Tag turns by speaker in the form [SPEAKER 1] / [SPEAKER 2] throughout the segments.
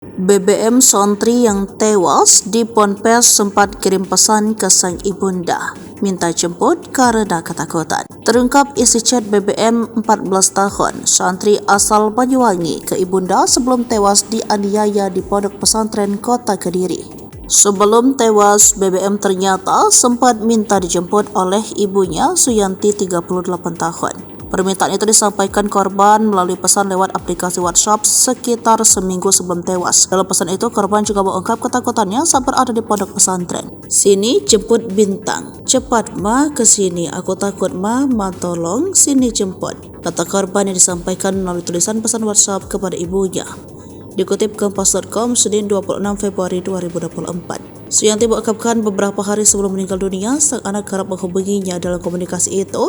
[SPEAKER 1] BBM santri yang tewas di Ponpes sempat kirim pesan ke sang ibunda, minta jemput karena ketakutan. Terungkap isi chat BBM 14 tahun, santri asal Banyuwangi ke ibunda sebelum tewas dianiaya di pondok pesantren Kota Kediri. Sebelum tewas, BBM ternyata sempat minta dijemput oleh ibunya Suyanti 38 tahun. Permintaan itu disampaikan korban melalui pesan lewat aplikasi WhatsApp sekitar seminggu sebelum tewas. Dalam pesan itu, korban juga mengungkap ketakutannya saat berada di pondok pesantren. "Sini jemput Bintang. Cepat ma ke sini. Aku takut ma tolong sini jemput," kata korban yang disampaikan melalui tulisan pesan WhatsApp kepada ibunya. Dikutip Kompas.com, Senin 26 Februari 2024. Suyanti mengungkapkan beberapa hari sebelum meninggal dunia, sang anak kerap menghubunginya. Dalam komunikasi itu,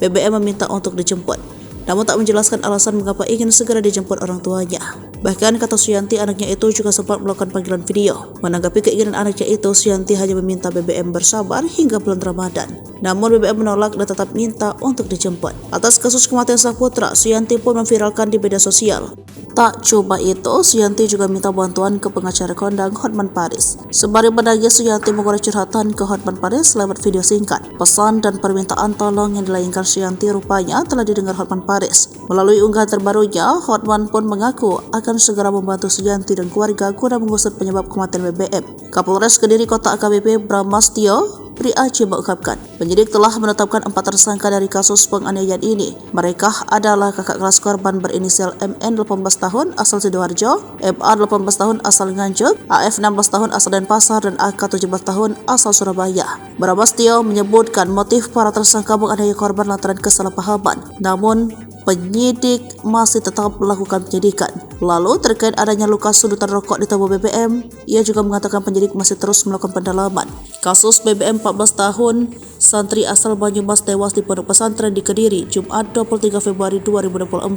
[SPEAKER 1] BBM meminta untuk dijemput, namun tak menjelaskan alasan mengapa ingin segera dijemput orang tuanya. Bahkan kata Suyanti, anaknya itu juga sempat melakukan panggilan video. Menanggapi keinginan anaknya itu, Suyanti hanya meminta BBM bersabar hingga bulan Ramadan. Namun BBM menolak dan tetap minta untuk dijemput. Atas kasus kematian sang putra, Suyanti pun memviralkan di media sosial. Tak cuma itu, Suyanti juga minta bantuan ke pengacara kondang Hotman Paris. Sembari menangis, Suyanti mengurai curhatan ke Hotman Paris lewat video singkat. Pesan dan permintaan tolong yang dilayangkan Suyanti rupanya telah didengar Hotman Paris. Melalui unggahan terbarunya, Hotman pun mengaku akan segera membantu Suyanti dan keluarga guna mengusut penyebab kematian BBM. Kapolres Kediri Kota AKBP Bramastio Priaji mengungkapkan, penyidik telah menetapkan 4 tersangka dari kasus penganiayaan ini. Mereka adalah kakak kelas korban berinisial MN 18 tahun asal Sidoarjo, MA 18 tahun asal Nganjuk, AF 16 tahun asal Denpasar, dan AK 17 tahun asal Surabaya. Bramastio menyebutkan motif para tersangka menganiaya korban lantaran kesalahpahaman. Namun penyidik masih tetap melakukan penyidikan. Lalu terkait adanya luka sudutan rokok di tubuh BBM, ia juga mengatakan penyidik masih terus melakukan pendalaman. Kasus BBM 14 tahun, santri asal Banyumas tewas di pondok pesantren di Kediri, Jumat 23 Februari 2024.